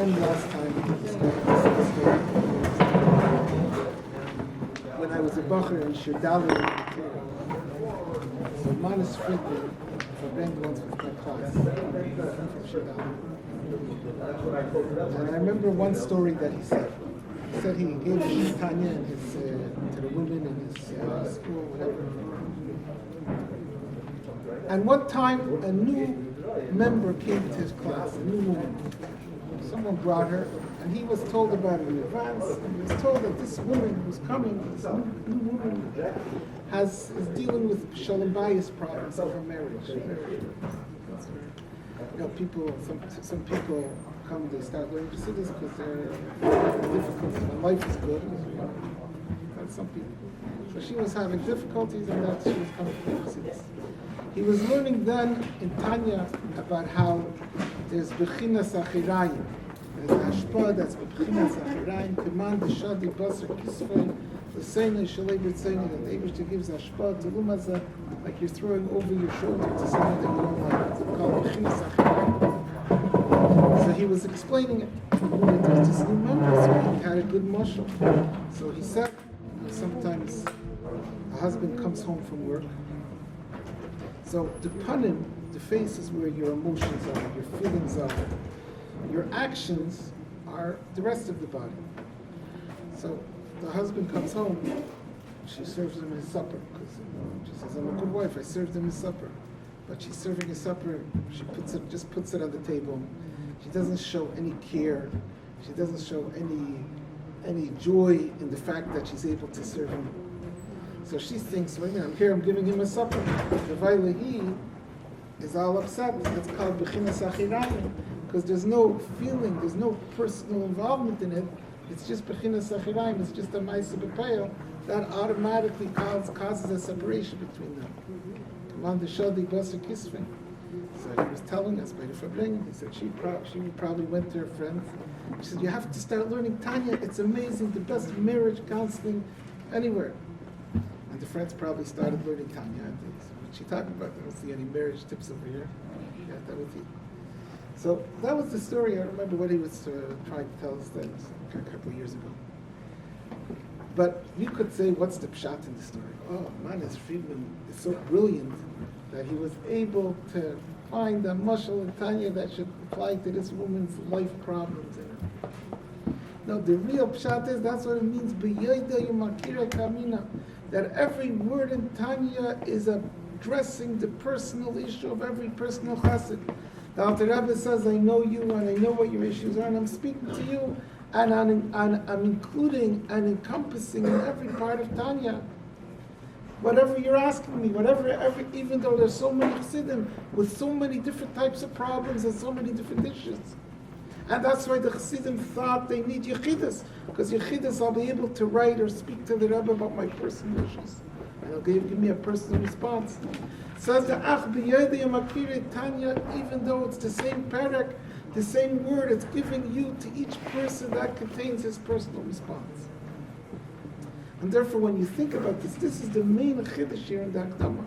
one last time. When I was a bacher in Shiur, so Manis Friedman for Ben once with my class from Shiur. And I remember one story that he said. He said he gave his Tanya and his, to the women in his school, whatever. And one time a new member came to his class, a new woman. Someone brought her, and he was told about it in advance, and he was told that this woman who's coming, this new woman, is dealing with shalom bayis problems of her marriage. You know, people, some people come, they start learning Chassidus because they're having difficulties when life is good. And some people. So she was having difficulties, and that she was coming to Chassidus. He was learning then in Tanya about how there's bechinas achirayim. There's a hashpah that's bechinas achirayim. Command the shadi basar kisvei l'seina shalei b'tzeina. That the Eibishter gives hashpah to lumaza, like you're throwing over your shoulder to someone that you don't like. It's called bechinas achirayim. So he was explaining it. There's this new member, so he had a good mashal. So he said, sometimes a husband comes home from work. So the panim, the face is where your emotions are, your feelings are. Your actions are the rest of the body. So the husband comes home, she serves him his supper, because she says, I'm a good wife, I served him his supper. But she's serving his supper, she just puts it on the table. She doesn't show any care. She doesn't show any joy in the fact that she's able to serve him. So she thinks, wait a minute, I'm here, I'm giving him a supper. The Vailahi is all upset. That's called bechinas achirayim, because there's no feeling, there's no personal involvement in it. It's just bechinas achirayim, it's just a ma'aseh b'peil that automatically causes a separation between them. Command the shadi basar kisvei. So he was telling us by the Fabrengen, he said she probably went to her friends. She said, you have to start learning Tanya, it's amazing, the best marriage counseling anywhere. And the friends probably started learning Tanya. What she talking about? I don't see any marriage tips over here. Yeah, that was it. So that was the story. I remember what he was trying to tell us then a couple of years ago. But you could say, what's the pshat in the story? Oh, Manis Friedman is so brilliant that he was able to find a mashal in Tanya that should apply to this woman's life problems. No, the real pshat is, that's what it means, b'yoda yumakira kamina, that every word in Tanya is addressing the personal issue of every personal chassid. The Alter Rebbe says, I know you and I know what your issues are, and I'm speaking to you, and I'm including and encompassing in every part of Tanya whatever you're asking me, even though there's so many chassidim with so many different types of problems and so many different issues. And that's why the chassidim thought they need yechidus, because yechidus I'll be able to write or speak to the Rebbe about my personal issues, and he'll give me a personal response. It says the ach b'yedei makirei Tanya, even though it's the same parak, the same word, it's giving you to each person that contains his personal response. And therefore, when you think about this is the main chiddush here in the hakdomo.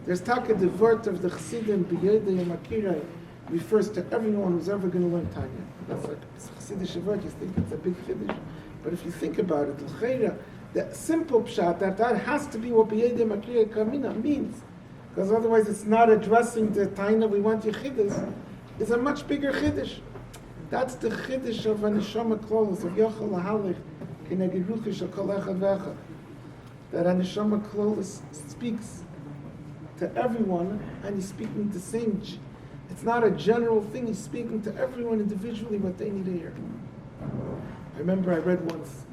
There's taka the word of the chassidim b'yedei makirei refers to everyone who's ever going to learn Tanya. That's like chassidish word. You think it's a big chiddush, but if you think about it, l'cheira, the simple pshat that has to be what b'yedei makirei kamina means, because otherwise it's not addressing the Tanya we want yechidus. It's a much bigger chiddush. That's the chiddush of a neshama klolos of yochel lahalich kineged ruchi shel kol echad ve'echad. That a neshama klolos speaks to everyone, and he's speaking the same. It's not a general thing. He's speaking to everyone individually what they need to hear. I remember I read once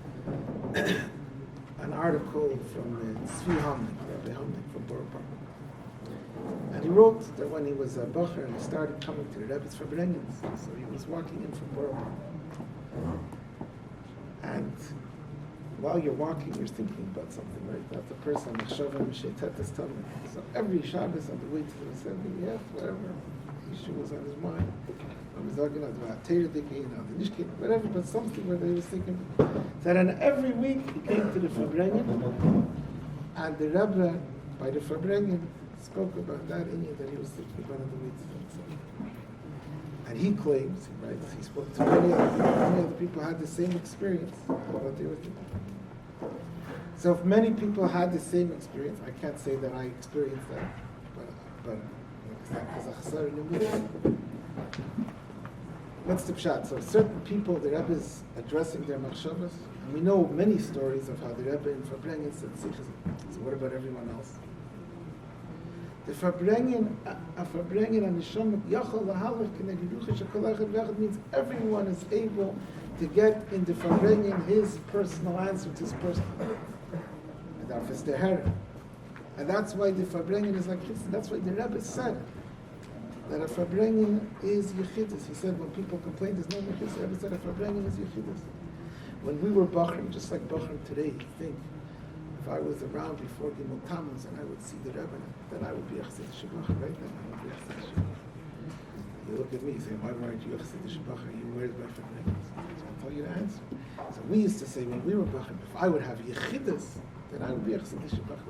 an article from Tzvi Rabbi Hamlik from Borough Park. And he wrote that when he was a bacher and he started coming to the Rebbe's Fabrengens, so he was walking in from Borough Park. And while you're walking, you're thinking about something, right? About the person, so every Shabbos on the way to the assembly, whatever issue was on his mind. I was talking about Torah Dikhin, the Nishkin, whatever, but something where he was thinking that on every week he came to the Fabrengen, and the Rebbe, by the Fabrengen, spoke about that Inyan that he was thinking about on the way to the assembly. And he claims, right, he spoke to many other people who had the same experience of what they were doing. So if many people had the same experience, I can't say that I experienced that, but what's the pshat? So certain people, the Rebbe is addressing their machshavas, and we know many stories of how the Rebbe in Farbrengen said sichas. So what about everyone else? The Farbrengen and Neshama Yachal Lahalach Keneged Shekol Echad V'Echad means everyone is able to get in the Farbrengen his personal answer to his personal. And that's the Herren. And that's why the Farbrengen is like this. That's why the Rebbe said that a Farbrengen is Yechidus. He said when people complain there's no Yechidus, the Rebbe said a Farbrengen is Yechidus. When we were Bachrim, just like Bachrim today, think, if I was around before Gimel Tammuz and I would see the Rebbe, then I would be a Chassid Shabbat, right? Then I would be a Chassid Shabbat. You look at me, you say, why aren't you a Chassid Shabbat? Where's my Farbrengen? So I'll tell you the answer. So we used to say when we were Bachrim, if I would have Yechidus, then I would be a Chassid Shabbat.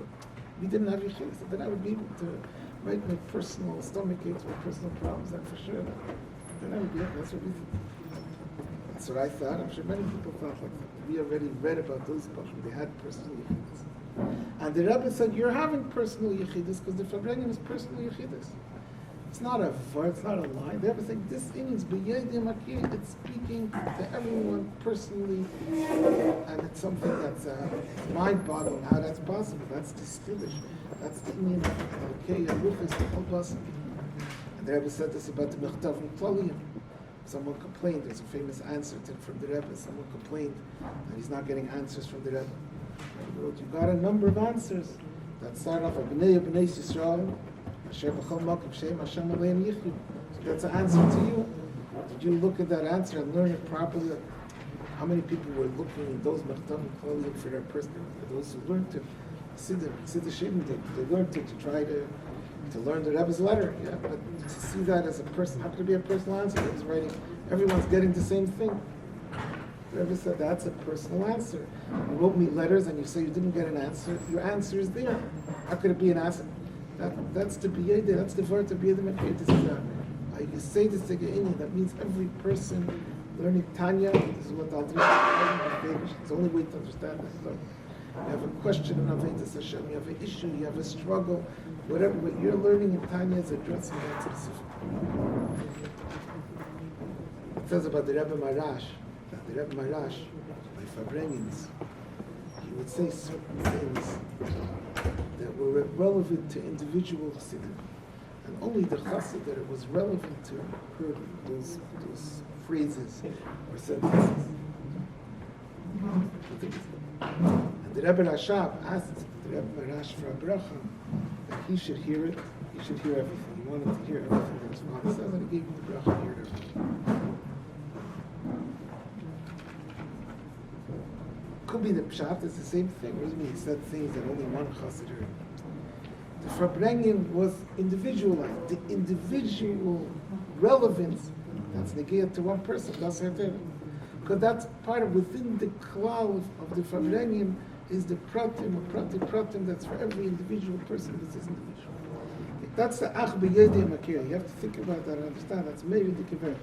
We didn't have Yechidus, then I would be able to write my personal stomach aches, my personal problems, and for sure, then I would be, that's what we did. That's what I thought. I'm sure many people thought like that. We already read about those Bachrim. They had personal Yechidus. And the Rebbe said, you're having personal Yechidus because the Farbrengen is personal Yechidus. It's not a verse, it's not a line. The Rebbe said, this means B'yedei Makir, it's speaking to everyone personally. And it's something that's mind-boggling how that's possible. That's the Skiddush. That's the Indian Alkei Aruchas, the whole blessing. And the Rebbe said this about the Mechtav Mikloliyim. Someone complained, there's a famous answer from the Rebbe. Someone complained that he's not getting answers from the Rebbe. He wrote, you got a number of answers that start off with B'nei Yisrael, Asher B'chol Malkim Shem Hashem Aleim Yichyu. So that's an answer to you. Did you look at that answer and learn it properly? How many people were looking in those Mechtav Mikloliyim for their personal? Those who learned to Siddur Shem, they learned to try to learn the Rebbe's letter, yeah, but to see that as a person, how could it be a personal answer? He's writing, everyone's getting the same thing. The Rebbe said, that's a personal answer. You wrote me letters and you say you didn't get an answer, your answer is there. How could it be an answer? That's the biyede, that's the word to biyede makir. This is you say this to Ge'ini, that means every person learning Tanya, this is what I'll do. It's the only way to understand that. So, you have a question in Avedis Hashem, you have an issue, you have a struggle, whatever, what you're learning in Tanya is addressing that to the Sifra. It says about the Rebbe Marash, that the Rebbe Marash, by Farbrengens, he would say certain things that were relevant to individual Chassidim. And only the Chassid that it was relevant to heard those phrases or sentences. And the Rebbe Rashab asked the Rebbe Marash for a bracha that he should hear it. He should hear everything. He wanted to hear everything that his father says, and he gave him the bracha to hear everything. Could be the pshat. It's the same thing. What does it mean? He said things that only one chassid heard. The Farbrengen was individualized. The individual relevance that's negated to one person. That's it. Because that's part of within the cloud of the Farbrengen is the pratim or pratim that's for every individual person that's his individual. That's the ach b'yedei makir. You have to think about that and understand that's maybe the kibbutz.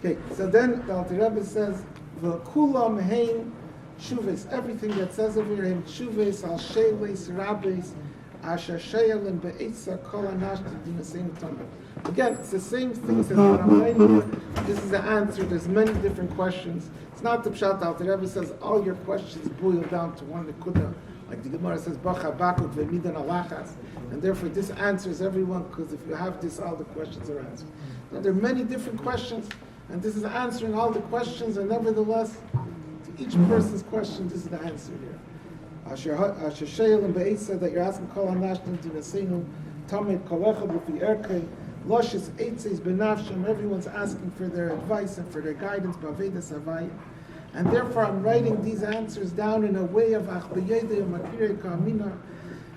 Okay, so then the Alter Rebbe says v'kulam hein shuves. Everything that says over here in shuves al sheles rabbis asher sheyalim be'etza kol anashti dinaseinu tamar. Again, it's the same things that what I'm writing here. This is the answer. There's many different questions. It's not the pshat out. The Rebbe says all your questions boil down to one nekuda. Like the Gemara says, Bacha bakut ve'midan alachas. And therefore this answers everyone, because if you have this, all the questions are answered. Now, there are many different questions, and this is answering all the questions, and nevertheless, to each person's question, this is the answer here. Asher sheyalim be'etza, that you're asking kol hanashtim dinaseinu tamid kolecha b'fi erkei. Lushes eitzes benafshim. Everyone's asking for their advice and for their guidance. B'avedas havaya, and therefore I'm writing these answers down in a way of ach b'yedei makirei ka'amina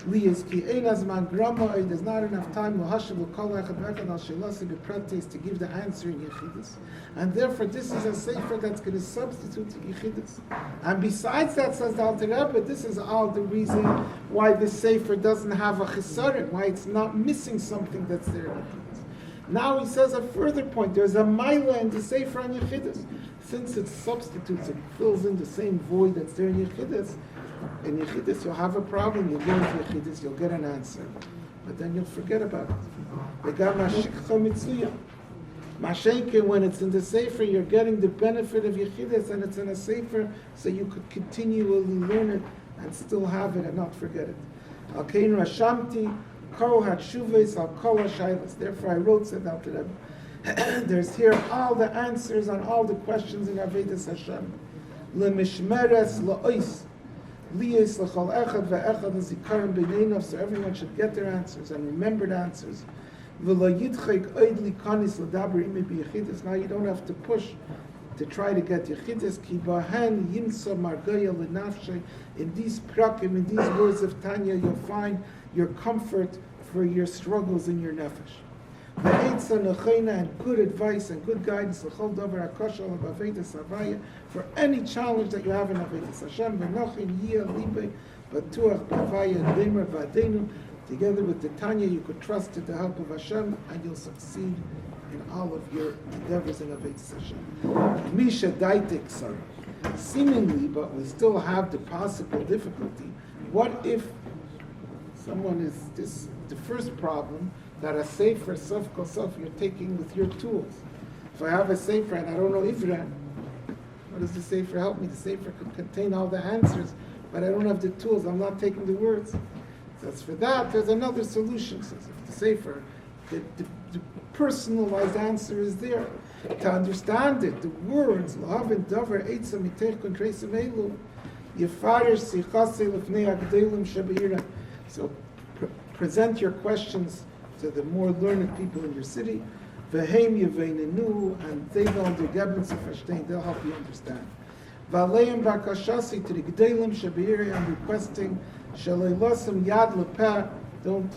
liyis ki ein azman grama. There's not enough time l'hashav kol echad v'echad al shelasi b'pratis to give the answer in yechidus, and therefore this is a sefer that's going to substitute yechidus. And besides that, says the Alter Rebbe, this is all the reason why this sefer doesn't have a chesaron, why it's not missing something that's there in yechidus. Now he says a further point. There's a Maila in the Sefer on Yechidus. Since it substitutes, it fills in the same void that's there in Yechidus. In Yechidus, you'll have a problem. You'll go into Yechidus, you'll get an answer. But then you'll forget about it. Mashenke, when it's in the Sefer, you're getting the benefit of Yechidus, and it's in a Sefer, so you could continually learn it and still have it and not forget it. Al-Kain Rashamti, Kol HaTshuves, Al-Kol HaShaylas. Therefore I wrote, said Al Rebbe, there's here all the answers on all the questions in Avedis Hashem. Lemishmeres la'ois, liyes l'chol echad ve'echad l'zikarim b'neinav, so everyone should get their answers and remember the answers. V'lo yitchek oid likanis l'daber imi b'yechidus. Now you don't have to push to try to get Yechidus, ki bahen yimsa margaya l'nafshe. In these prakim, in these words of Tanya, you'll find your comfort for your struggles in your nefesh. Ve'etza necheina, and good advice and good guidance l'chol davar hakashal b'avedis havaya, for any challenge that you have in Avedis Hashem. V'nochin yiyah libe b'tuach b'havaya demer v'adenu. Together with the Tanya, you could trust in the help of Hashem, and you'll succeed in all of your endeavors in Avedis Hashem. Misha daitek sar. Seemingly, but we still have the possible difficulty. What if someone is this? The first problem, that a sefer sof kol sof you're taking with your tools. If I have a sefer and I don't know Ivra, how does the sefer help me? The sefer could contain all the answers, but I don't have the tools. I'm not taking the words. So as for that, there's another solution. So if the sefer, the personalized answer is there. To understand it, the words, L'havin davar eitza mitech kontreisem elu, yefarish sichase lefnei hakdelim shebeira. So present your questions to the more learned people in your city. V'heim yeveinenu, and they know the gebens of verstehen, they'll help you understand. V'aleim bakashasi to the gdelim shebeira, I'm requesting, shaleilosem yad lepeh, don't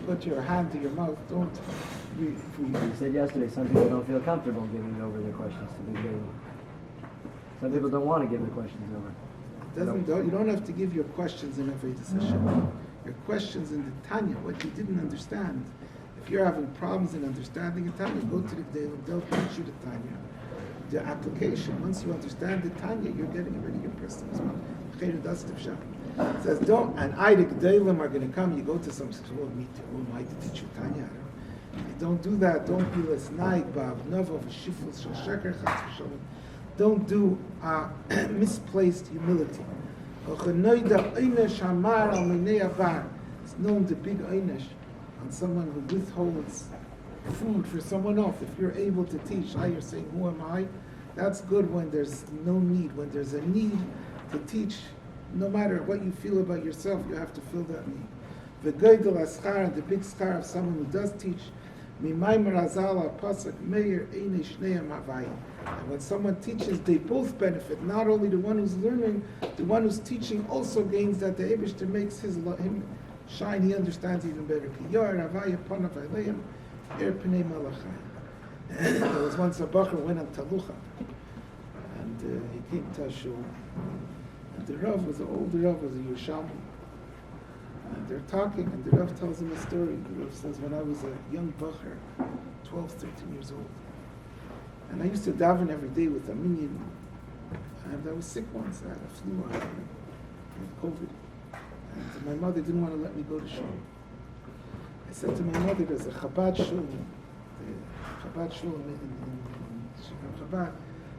put your hand to your mouth, don't. You said yesterday some people don't feel comfortable giving over their questions to the gdelim. Some people don't want to give the questions over. You don't have to give your questions in Avedis Hashem. Your questions in the Tanya, what you didn't understand. If you're having problems in understanding the Tanya, go to the gdelim, they'll teach you the Tanya. The application, once you understand the Tanya, you're getting rid of your personal responsibility. It says, don't, and I, the gdelim, are going to come, you go to some school, meet you, who am I to teach you Tanya? Don't do that. Don't be lesnaik ba'av nova v'shifus shel sheker chas v'shalom. Don't do misplaced humility. It's known the big einish on someone who withholds food for someone else. If you're able to teach, you're saying, who am I? That's good when there's no need. When there's a need to teach, no matter what you feel about yourself, you have to fill that need. The goydel aschar, and the big schar of someone who does teach, and when someone teaches, they both benefit. Not only the one who's learning, the one who's teaching also gains that the Eibishter makes him shine. He understands even better. There was once a bacher went on Talucha, and he came to a shul, and the Rav was an older Rav, was a Yerushalmi. And they're talking, and the Rav tells him a story. The Rav says, when I was a young bacher, 12, 13 years old, and I used to daven every day with a minyan, and I was sick once. I had a flu, I had COVID, and my mother didn't want to let me go to shul. I said to my mother, there's a Chabad shul, the Chabad shul in Chabad.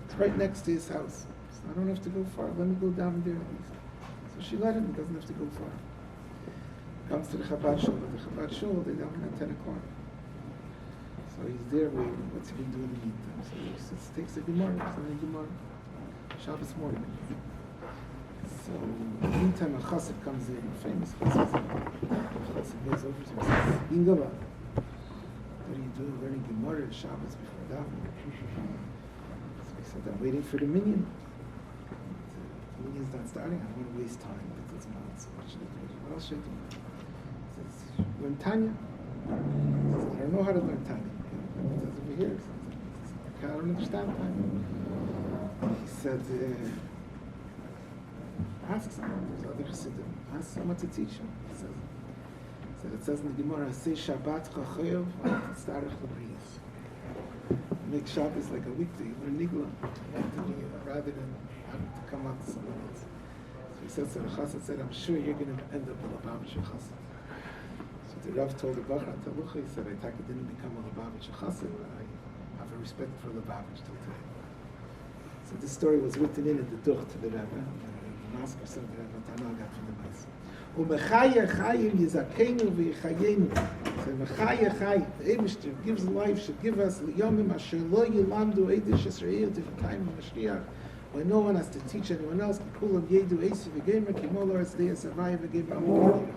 It's right next to his house, so I don't have to go far. Let me go down there at least. So she let him, he doesn't have to go far. Comes to the Chabad shul, but the Chabad shul, they daven at 10 o'clock. So he's there waiting. What's he going to do in the meantime? So he sits, takes a Gemara, something Gemara, Shabbos morning. So in the meantime, a chassid comes in, a famous chassid. The chassid goes over to him and says, Ingava, what are you doing learning Gemara Shabbos before davening? So he said, I'm waiting for the minyan. The minyan's not starting, I don't want to waste time. That doesn't matter. So what should I do? What else should I do? He says, learn Tanya. He says, I don't know how to learn Tanya. He says, over here. I don't understand Tanya. He said, ask someone. There's other chassidim. Ask someone to teach him. He says, So it says in the Gemara, say Shabbat chachayev, starach l'briyas. Make Shabbos like a weekday, or nigla, rather than having to come out to someone else. So he said, so the chassid said, I'm sure you're going to end up with a Lubavitcher chassid. So the Rav told the Bachar Talucha, he said, I didn't become a Lubavitcher chassid, but I have a respect for Lubavitch till today. So this story was written in at the Duch to the Rebbe, the mask or something that Tanya got from the Maisa. Umechaya chayim yizakenu v'yichayenu. So Mechaya chay, the Eibishter gives life, should give us liyomim asher lo yilamdu eidish Yisrael to the time of Mashiach, when no one has to teach anyone else. Kikulam yedu eisi v'gemer kimol aretz deis avaya v'gemer amu.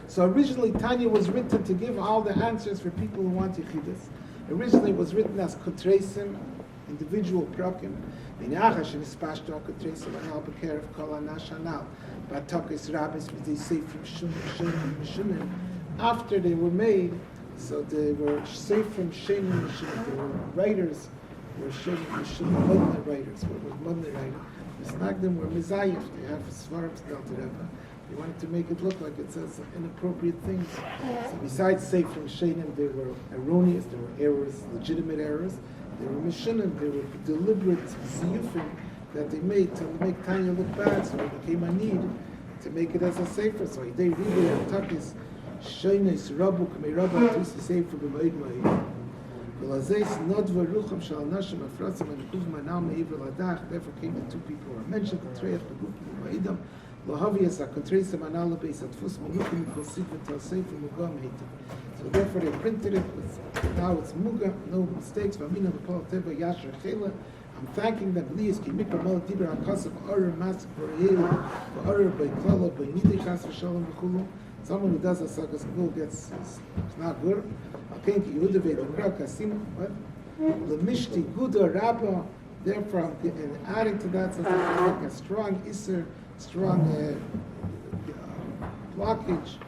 So originally Tanya was written to give all the answers for people who want yichidus. Originally it was written as kutreisim, individual prokim. Minachash and Ispashto kutreisim anal b'kerev kol anash anal. Batokis rabbis, they say from Shunim. After they were made, so they were safe from Shem and Shunim. They were writers, were Shem and Shunim, Modner writers. What was Modner writer? The Snagdim were Mizayif. They have Svarim Del Rebbe. They wanted to make it look like it says inappropriate things. So besides safe from Shem, they were erroneous. There were errors, legitimate errors. They were Mishunim. They were deliberate ziyufim that they made to make Tanya look bad, so it became a need to make it as a sefer. So they really have takis shaynes rabu k'mei rabu to see sefer b'mayid ma'id. V'lazeis nodva rucham shal nashim afratzim and kuv manal me'iver ladach. Therefore came the two people who are mentioned, the treich b'guf b'mayidam, lahavias ha-kontreisam anal lebeis atfus menukim k'osif v'tal sefer mugam heitim. So therefore they printed it with, now it's muga, no mistakes, v'amina v'pol teva yasher chela. I'm thanking them. Please keep mikra mal dibra akasav arer mas b'reil b'arer b'klala b'nidei chas v'shalom v'chulu. Someone who does a sakas gul gets it's not good. Okay, ki Yehuda ve'damra kasim what lemishti guda rabba. Therefore, I'm adding to that so that like a strong iser, strong blockage.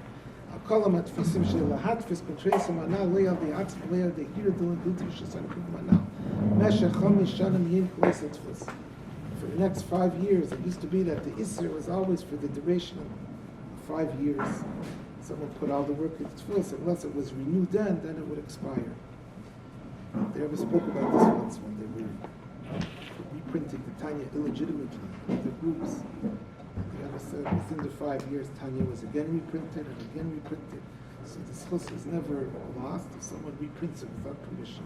Kolam atfisim shel lahatfis kutreisim anal leal the atzv leal the hiradul dutrish sankuv manal. Meshach chomish shanim yin kles atfus. For the next 5 years, it used to be that the Isser was always for the duration of 5 years. Someone put all the work into tefillah, unless it was renewed then it would expire. They ever spoke about this once when they were reprinting the Tanya illegitimately, the groups. They ever said within the 5 years, Tanya was again reprinted and again reprinted. So the schus is never lost. If someone reprints it without permission,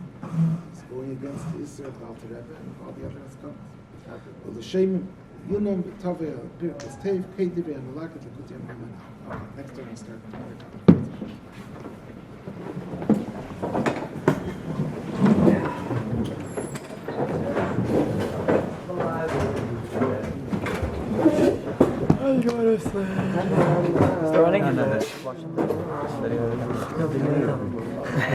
it's going against the Isser of the Alter Rebbe and all the other Haskamas. Well, the Shem Yunam Taveh Birkas Tev Kedive and Malakat Lekutim Ramana. Okay, next time we start. Still running? No.